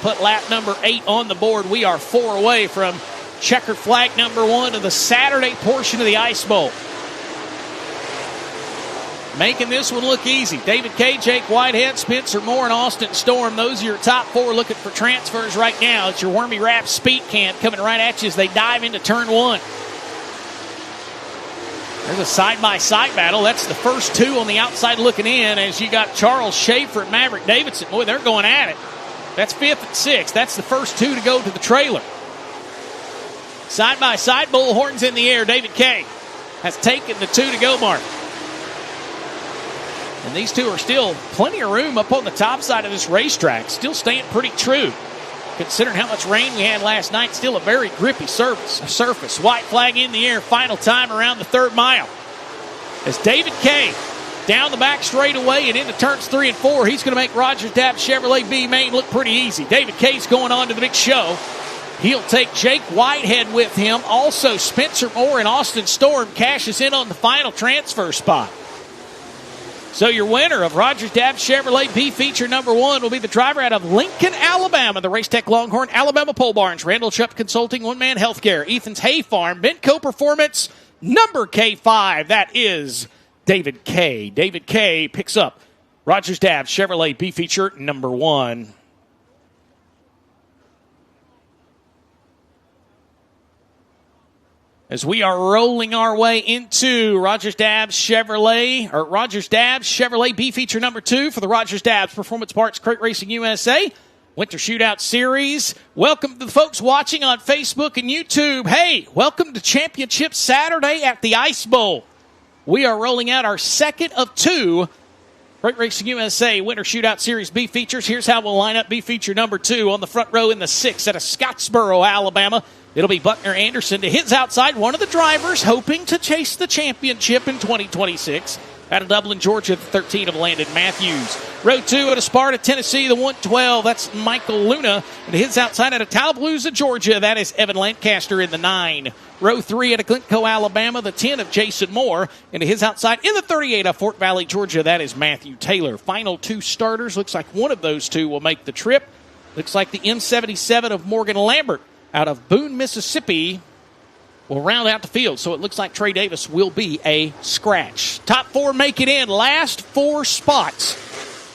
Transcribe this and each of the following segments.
put lap number 8 on the board. We are 4 away from checker flag number 1 of the Saturday portion of the Ice Bowl. Making this one look easy. David Kay, Jake Whitehead, Spencer Moore, and Austin Storm. Those are your top 4 looking for transfers right now. It's your Wormy Rap Speed Camp coming right at you as they dive into turn 1. There's a side-by-side battle. That's the first 2 on the outside looking in as you got Charles Schaefer and Maverick Davidson. Boy, they're going at it. That's 5th and 6th. That's the first 2 to go to the trailer. Side-by-side, bullhorns in the air. David Kay has taken the 2 to go mark. And these 2 are still plenty of room up on the top side of this racetrack. Still staying pretty true. Considering how much rain we had last night, still a very grippy surface. White flag in the air, final time around the 3rd mile. As David Kay down the back straightaway and into turns 3 and 4, he's going to make Rogers Dabb Chevrolet B Main look pretty easy. David Kay's going on to the big show. He'll take Jake Whitehead with him. Also, Spencer Moore and Austin Storm cashes in on the final transfer spot. So your winner of Rogers Dabb Chevrolet B feature number 1 will be the driver out of Lincoln, Alabama, the Racetech Longhorn, Alabama Pole Barns, Randall Shupp Consulting, One Man Healthcare, Ethan's Hay Farm, Benco Performance, number K5. That is David Kay. David Kay picks up Rogers Dabb Chevrolet B feature number 1. As we are rolling our way into Rogers Dabbs Chevrolet B feature number 2 for the Rogers Dabbs Performance Parts Crate Racing USA Winter Shootout Series. Welcome to the folks watching on Facebook and YouTube. Hey, welcome to Championship Saturday at the Ice Bowl. We are rolling out our second of 2 Crate Racing USA Winter Shootout Series B features. Here's how we'll line up B feature number 2 on the front row in the 6th out of Scottsboro, Alabama. It'll be Buckner Anderson to his outside, one of the drivers hoping to chase the championship in 2026. Out of Dublin, Georgia, the 13 of Landon Matthews. Row 2 out of Sparta, Tennessee, the 112. That's Michael Luna. And his outside out of Tallapalooza, Georgia. That is Evan Lancaster in the 9. Row 3 out of Glencoe, Alabama, the 10 of Jason Moore. And to his outside in the 38 of Fort Valley, Georgia. That is Matthew Taylor. Final 2 starters. Looks like one of those 2 will make the trip. Looks like the M77 of Morgan Lambert out of Boone, Mississippi, will round out the field. So it looks like Trey Davis will be a scratch. Top 4 make it in. Last 4 spots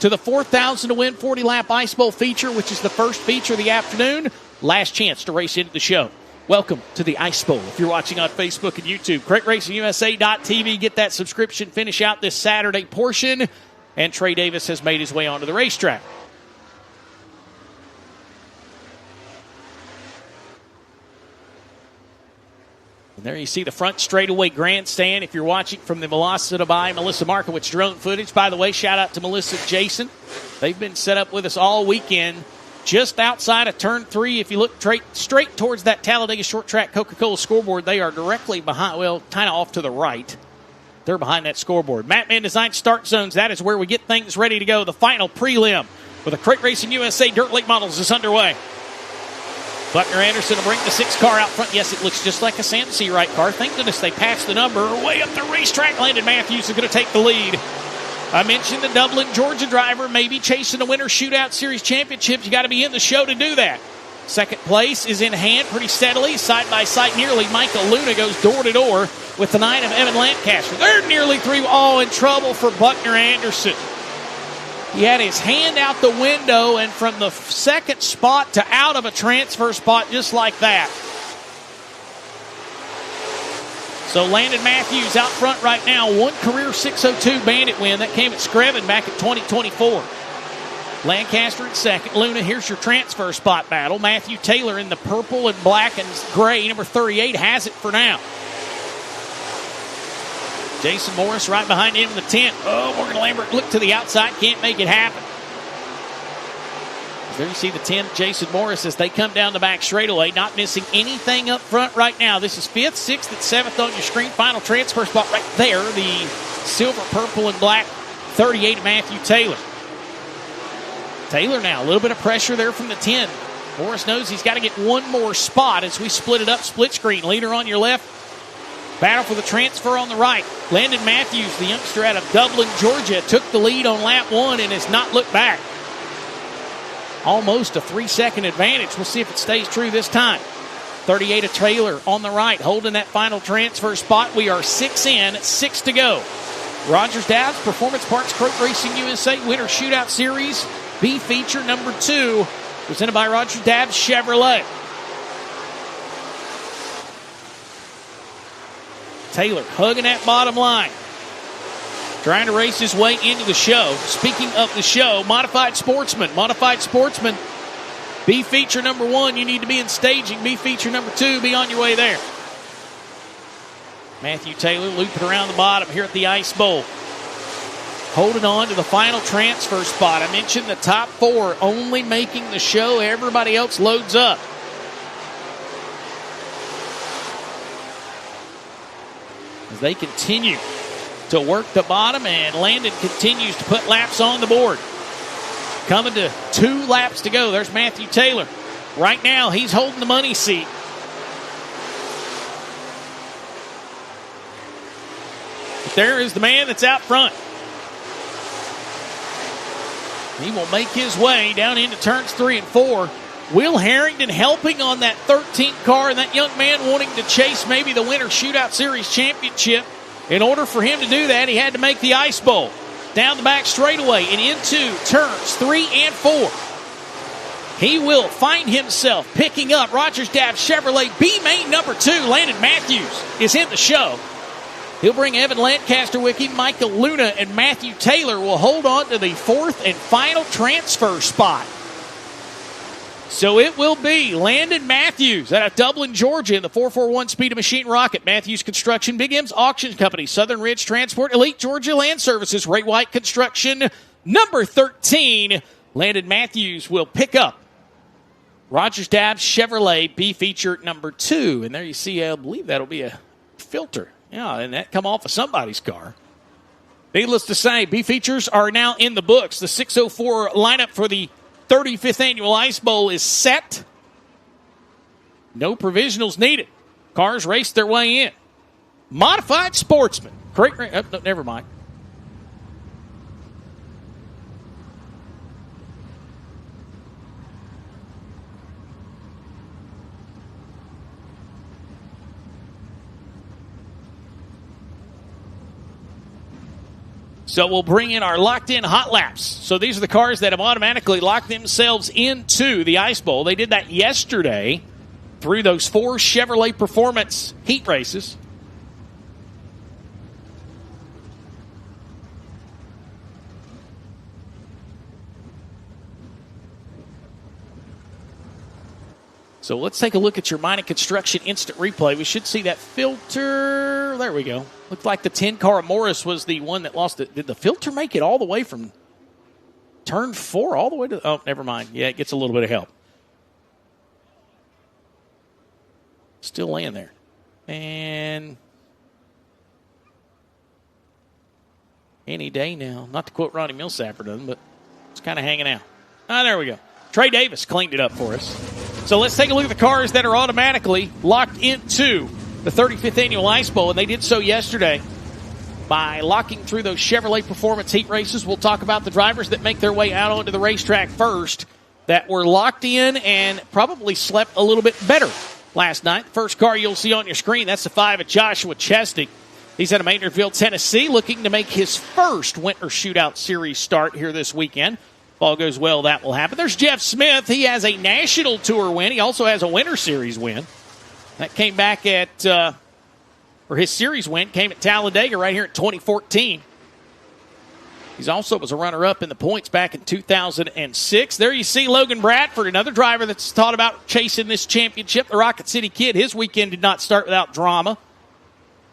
to the 4,000 to win 40-lap Ice Bowl feature, which is the first feature of the afternoon. Last chance to race into the show. Welcome to the Ice Bowl. If you're watching on Facebook and YouTube, CrateRacingUSA.tv. Get that subscription. Finish out this Saturday portion. And Trey Davis has made his way onto the racetrack. And there you see the front straightaway grandstand. If you're watching from the Velocity by Melissa Markowitz drone footage. By the way, shout out to Melissa and Jason. They've been set up with us all weekend. Just outside of turn 3, if you look straight towards that Talladega short track Coca-Cola scoreboard, they are directly behind, well, kind of off to the right. They're behind that scoreboard. Mattman Design Start Zones, that is where we get things ready to go. The final prelim with the Crate Racing USA Dirt Lake Models is underway. Buckner Anderson will bring the 6 car out front. Yes, it looks just like a Sam Seawright car. Thank goodness they passed the number. Way up the racetrack, Landon Matthews is going to take the lead. I mentioned the Dublin, Georgia driver maybe chasing the Winter Shootout Series Championship. You got to be in the show to do that. Second place is in hand pretty steadily. Side by side nearly. Michael Luna goes door to door with the 9 of Evan Lancaster. They're nearly 3 all in trouble for Buckner Anderson. He had his hand out the window and from the second spot to out of a transfer spot just like that. So Landon Matthews out front right now. 1 career 602 Bandit win. That came at Screven back in 2024. Lancaster in second. Luna, here's your transfer spot battle. Matthew Taylor in the purple and black and gray. Number 38 has it for now. Jason Morris right behind him in the 10. Oh, Morgan Lambert looked to the outside. Can't make it happen. There you see the 10, Jason Morris, as they come down the back straightaway. Not missing anything up front right now. This is 5th, 6th, and 7th on your screen. Final transfer spot right there. The silver, purple, and black 38 Matthew Taylor. Taylor now, a little bit of pressure there from the 10. Morris knows he's got to get one more spot as we split it up, split screen. Leader on your left. Battle for the transfer on the right. Landon Matthews, the youngster out of Dublin, Georgia, took the lead on lap 1 and has not looked back. almost a 3-second advantage. We'll see if it stays true this time. 38 of Taylor on the right, holding that final transfer spot. We are 6 in, 6 to go. Rogers Dabbs Performance Parts Crate Racing USA Winter Shootout Series B feature number 2, presented by Rogers Dabbs Chevrolet. Taylor hugging that bottom line, trying to race his way into the show. Speaking of the show, Modified Sportsman. Modified Sportsman, B feature number 1, you need to be in staging. B feature number 2, be on your way there. Matthew Taylor looping around the bottom here at the Ice Bowl, holding on to the final transfer spot. I mentioned the top 4 only making the show. Everybody else loads up. As they continue to work the bottom, and Landon continues to put laps on the board. Coming to 2 laps to go. There's Matthew Taylor. Right now, he's holding the money seat. But there is the man that's out front. He will make his way down into turns 3 and 4. Will Harrington helping on that 13th car, and that young man wanting to chase maybe the Winter Shootout Series championship. In order for him to do that, he had to make the Ice Bowl. Down the back straightaway and into turns 3 and 4. He will find himself picking up Rogers Dabbs Chevrolet B main number 2. Landon Matthews is in the show. He'll bring Evan Lancaster with him. Michael Luna and Matthew Taylor will hold on to the 4th and final transfer spot. So it will be Landon Matthews out of Dublin, Georgia, in the 441 Speed of Machine Rocket. Matthews Construction, Big M's Auction Company, Southern Ridge Transport, Elite Georgia Land Services, Ray White Construction, number 13. Landon Matthews will pick up Rogers Dabbs Chevrolet B feature number 2. And there you see, I believe that'll be a filter. Yeah, and that come off of somebody's car. Needless to say, B features are now in the books. The 604 lineup for the 35th Annual Ice Bowl is set. No provisionals needed. Cars race their way in. Modified Sportsman. Great. Oh, no, never mind. So we'll bring in our locked-in hot laps. So these are the cars that have automatically locked themselves into the Ice Bowl. They did that yesterday through those 4 Chevrolet Performance heat races. So let's take a look at your Mining Construction instant replay. We should see that filter. There we go. Looked like the 10 car Morris was the one that lost it. Did the filter make it all the way from turn 4 all the way to... Oh, never mind. Yeah, it gets a little bit of help. Still laying there. And any day now. Not to quote Ronnie Millsapper doesn't, but it's kind of hanging out. Ah, there we go. Trey Davis cleaned it up for us. So let's take a look at the cars that are automatically locked into the 35th Annual Ice Bowl, and they did so yesterday by locking through those Chevrolet Performance heat races. We'll talk about the drivers that make their way out onto the racetrack first that were locked in and probably slept a little bit better last night. First car you'll see on your screen, that's the 5 of Joshua Chesney. He's out of Maynardville, Tennessee, looking to make his first Winter Shootout Series start here this weekend. If all goes well, that will happen. There's Jeff Smith. He has a National Tour win. He also has a Winter Series win. That came back at, or his series win came at Talladega right here in 2014. He also was a runner-up in the points back in 2006. There you see Logan Bradford, another driver that's thought about chasing this championship. The Rocket City Kid, his weekend did not start without drama.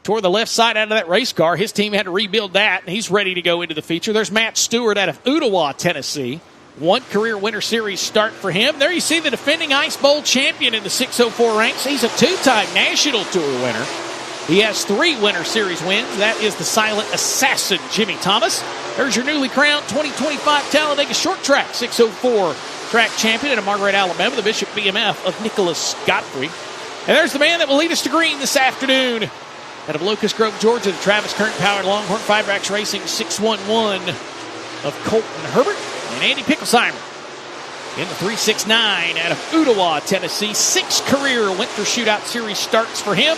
Tore the left side out of that race car. His team had to rebuild that, and he's ready to go into the feature. There's Matt Stewart out of Ottawa, Tennessee. 1 career Winter Series start for him. There you see the defending Ice Bowl champion in the 604 ranks. He's a 2-time National Tour winner. He has 3 Winter Series wins. That is the silent assassin, Jimmy Thomas. There's your newly crowned 2025 Talladega Short Track 604 track champion out of Margaret, Alabama, the Bishop BMF of Nicholas Godfrey. And there's the man that will lead us to green this afternoon. Out of Locust Grove, Georgia, the Travis Kern-powered Longhorn Fibrax Racing 611 of Colton Herbert and Andy Picklesheimer in the 369 out of Ottawa, Tennessee. 6 career Winter Shootout Series starts for him.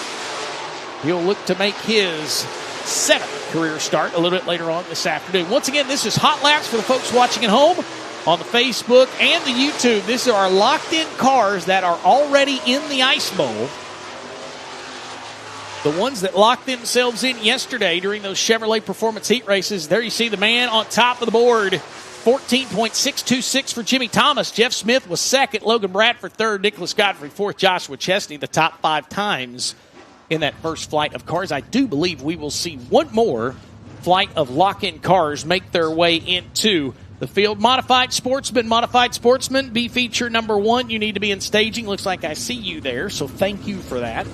He'll look to make his 7th career start a little bit later on this afternoon. Once again, this is Hot Laps for the folks watching at home on the Facebook and the YouTube. These are our locked-in cars that are already in the Ice Bowl. The ones that locked themselves in yesterday during those Chevrolet Performance Heat races. There you see the man on top of the board. 14.626 for Jimmy Thomas. Jeff Smith was second. Logan Bradford third. Nicholas Godfrey fourth. Joshua Chesney the top 5 times in that first flight of cars. I do believe we will see one more flight of lock-in cars make their way into the field. Modified Sportsman, B feature number 1. You need to be in staging. Looks like I see you there, so thank you for that.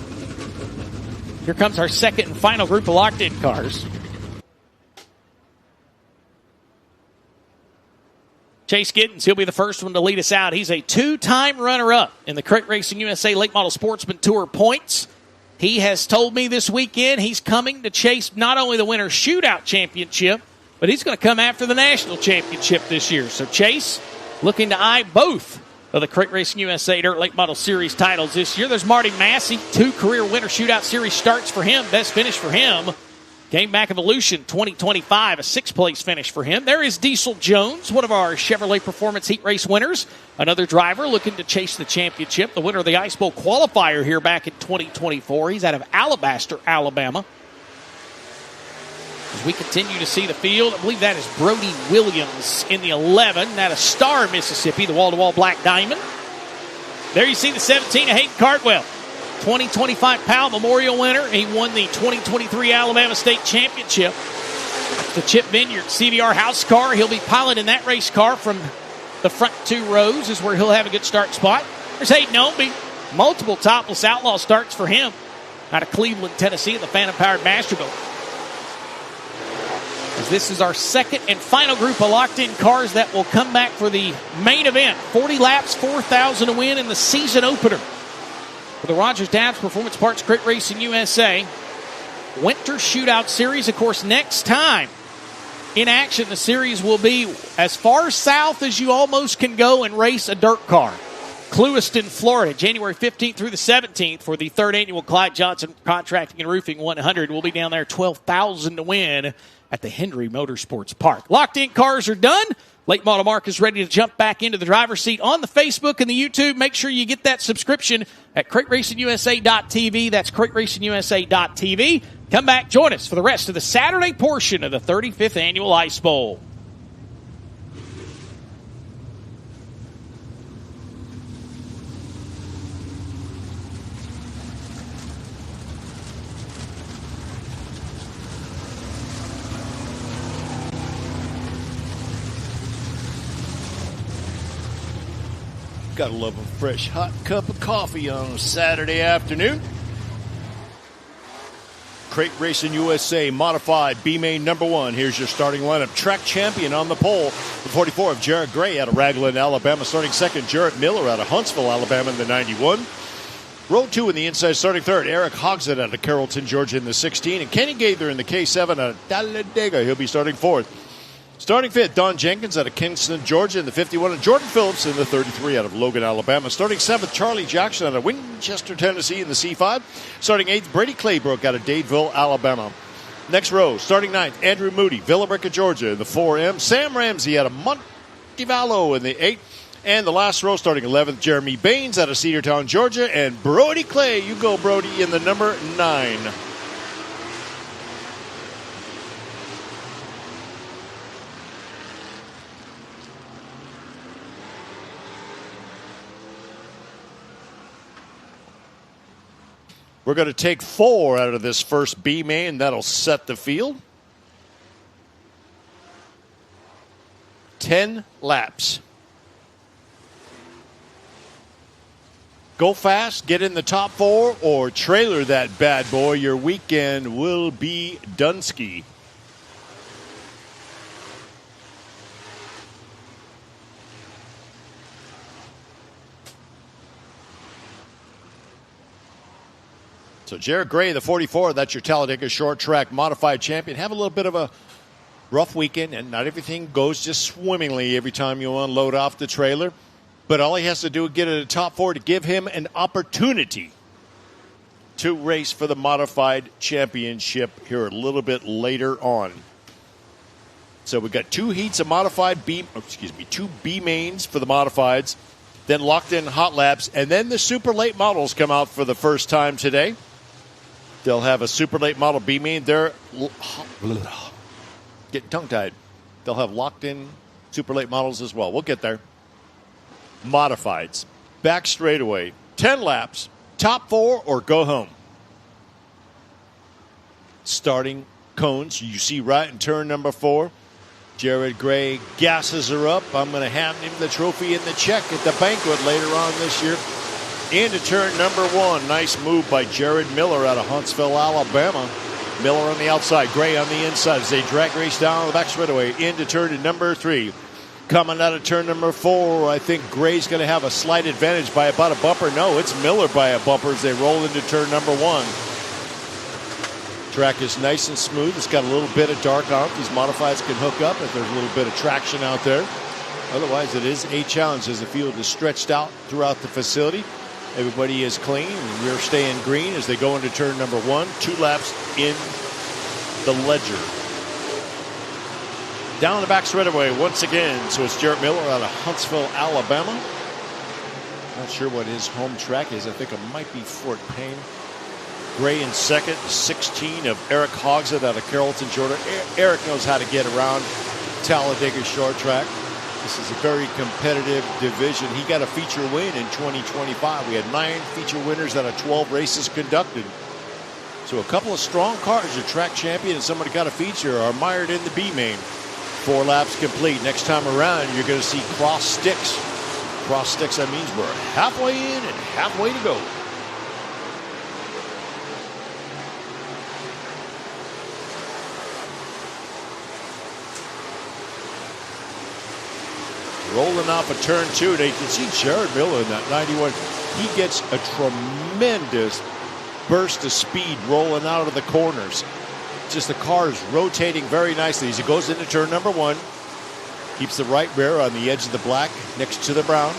Here comes our second and final group of locked-in cars. Chase Giddens, he'll be the first one to lead us out. He's a 2-time runner-up in the Crate Racing USA Late Model Sportsman Tour points. He has told me this weekend he's coming to chase not only the Winter Shootout Championship, but he's going to come after the National Championship this year. So Chase looking to eye both of the Crate Racing USA Dirt Late Model Series titles this year. There's Marty Massey, 2 career Winter Shootout Series starts for him. Best finish for him. Game Back Evolution 2025, a 6th-place finish for him. There is Diesel Jones, one of our Chevrolet Performance Heat Race winners. Another driver looking to chase the championship. The winner of the Ice Bowl qualifier here back in 2024. He's out of Alabaster, Alabama. As we continue to see the field, I believe that is Brody Williams in the 11. Out of Star, Mississippi, the wall-to-wall Black Diamond. There you see the 17 of Hayden Cardwell. 2025 Powell Memorial winner. He won the 2023 Alabama State Championship. The Chip Vineyard CBR house car. He'll be piloting that race car from the front 2 rows is where he'll have a good start spot. There's Hayden Ownby. Multiple topless outlaw starts for him out of Cleveland, Tennessee at the Phantom-powered Masterbuilt. As this is our second and final group of locked-in cars that will come back for the main event. 40 laps, 4,000 to win in the season opener for the Rogers Dabbs Performance Parts Crate Racing USA Winter Shootout Series. Of course, next time in action, the series will be as far south as you almost can go and race a dirt car. Clewiston, Florida, January 15th through the 17th for the 3rd annual Clyde Johnson Contracting and Roofing 100. We'll be down there, 12,000 to win at the Henry Motorsports Park. Locked-in cars are done. Late model Mark is ready to jump back into the driver's seat on the Facebook and the YouTube. Make sure you get that subscription at CrateRacingUSA.tv. That's CrateRacingUSA.tv. Come back, join us for the rest of the Saturday portion of the 35th Annual Ice Bowl. Gotta love a fresh hot cup of coffee on a Saturday afternoon. Crate Racing USA Modified B-Main number 1. Here's your starting lineup. Track champion on the pole, the 44 of Jared Gray out of Ragland, Alabama. Starting second, Jarrett Miller out of Huntsville, Alabama in the 91. Row 2 in the inside, starting third, Eric Hogsett out of Carrollton, Georgia in the 16. And Kenny Gaither in the K7 out of Talladega. He'll be starting fourth. Starting fifth, Don Jenkins out of Kingston, Georgia in the 51, and Jordan Phillips in the 33 out of Logan, Alabama. Starting seventh, Charlie Jackson out of Winchester, Tennessee in the C5. Starting eighth, Brady Claybrook out of Dadeville, Alabama. Next row, starting ninth, Andrew Moody, Villarica, Georgia in the 4M. Sam Ramsey out of Montevallo in the 8. And the last row, starting 11th, Jeremy Baines out of Cedartown, Georgia. And Brody Clay, you go Brody, in the number 9. We're going to take 4 out of this first B main. That'll set the field. 10 laps. Go fast, get in the top 4, or trailer that bad boy. Your weekend will be Dunsky. So Jared Gray, the 44, that's your Talladega short track modified champion. Have a little bit of a rough weekend, and not everything goes just swimmingly every time you unload off the trailer. But all he has to do is get in the top 4 to give him an opportunity to race for the modified championship here a little bit later on. So we got 2 heats of modified two B mains for the modifieds, then locked in hot laps, and then the super late models come out for the first time today. They'll have a super late model B main. They're getting tongue-tied. They'll have locked in super late models as well. We'll get there. Modifieds, back straightaway, 10 laps, top 4 or go home. Starting cones, you see right in turn number 4. Jared Gray gasses her up. I'm going to hand him the trophy and the check at the banquet later on this year. Into turn number 1. Nice move by Jared Miller out of Huntsville, Alabama. Miller on the outside, Gray on the inside as they drag race down the back straightaway into turn number 3. Coming out of turn number 4, I think Gray's going to have a slight advantage by about a bumper. No, it's Miller by a bumper as they roll into turn number 1. Track is nice and smooth. It's got a little bit of dark on it. These modifieds can hook up if there's a little bit of traction out there. Otherwise, it is a challenge as the field is stretched out throughout the facility. Everybody is clean, and we're staying green as they go into turn number 1. 2 laps in the ledger. Down the back straightaway once again. So it's Jarrett Miller out of Huntsville, Alabama. Not sure what his home track is. I think it might be Fort Payne. Gray in second, 16 of Eric Hogsett out of Carrollton, Georgia. Eric knows how to get around Talladega short track. This is a very competitive division. He got a feature win in 2025. We had 9 feature winners out of 12 races conducted. So a couple of strong cars, a track champion and somebody got a feature, are mired in the B main. 4 laps complete. Next time around, you're going to see cross sticks. Cross sticks, that means we're halfway in and halfway to go. Rolling off of turn 2, and you can see Jared Miller in that 91. He gets a tremendous burst of speed rolling out of the corners. Just the car is rotating very nicely as he goes into turn number 1. Keeps the right rear on the edge of the black next to the brown.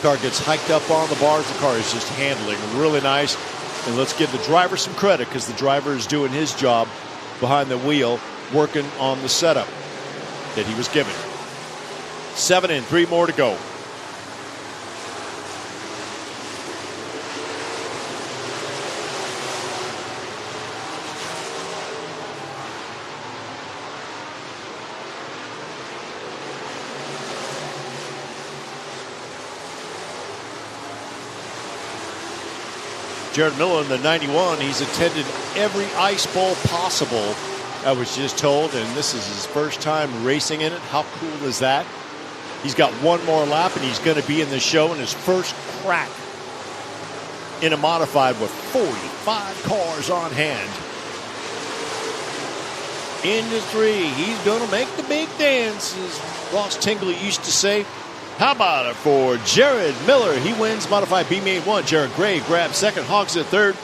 Car gets hiked up on the bars. The car is just handling really nice. And let's give the driver some credit because the driver is doing his job behind the wheel, working on the setup that he was given. 7 in, 3 more to go. Jared Miller in the 91, he's attended every ice bowl possible, I was just told, and this is his first time racing in it. How cool is that? He's got 1 more lap, and he's going to be in the show in his first crack in a modified with 45 cars on hand. Into 3, he's going to make the big dance, as Ross Tingley used to say. How about it for Jared Miller? He wins modified B main 1. Jared Gray grabs second, Hogs at third.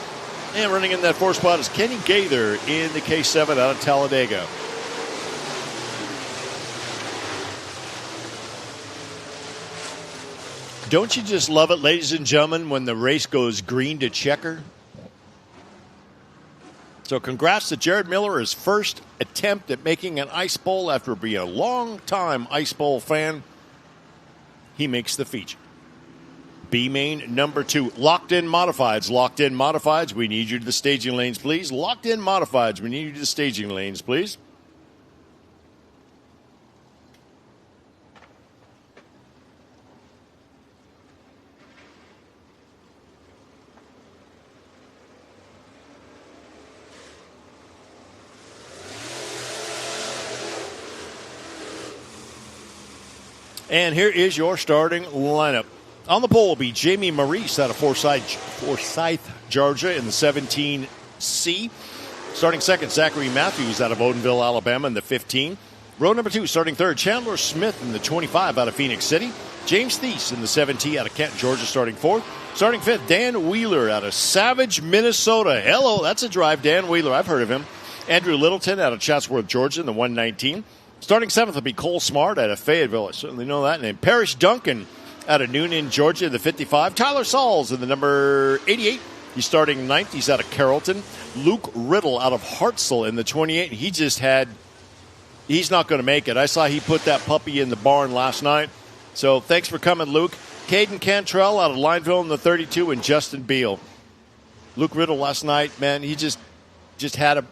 And running in that 4th spot is Kenny Gaither in the K7 out of Talladega. Don't you just love it, ladies and gentlemen, when the race goes green to checker? So congrats to Jared Miller, his first attempt at making an ice bowl after being a long-time ice bowl fan. He makes the feature. B main number 2. Locked in modifieds. Locked in modifieds. We need you to the staging lanes, please. Locked in modifieds. We need you to the staging lanes, please. And here is your starting lineup. On the pole will be Jamie Maurice out of Forsyth, Georgia in the 17C. Starting second, Zachary Matthews out of Odenville, Alabama in the 15. Row number 2, starting third, Chandler Smith in the 25 out of Phoenix City. James Thies in the 17 out of Kent, Georgia, starting fourth. Starting fifth, Dan Wheeler out of Savage, Minnesota. Hello, that's a drive, Dan Wheeler. I've heard of him. Andrew Littleton out of Chatsworth, Georgia in the 119. Starting seventh will be Cole Smart out of Fayetteville. I certainly know that name. Parrish Duncan Out of Noonan, Georgia, the 55. Tyler Sauls in the number 88. He's starting 9th. He's out of Carrollton. Luke Riddle out of Hartselle in the 28. He's not going to make it. I saw he put that puppy in the barn last night. So thanks for coming, Luke. Caden Cantrell out of Lineville in the 32, and Justin Beal. Luke Riddle last night, man, he just had a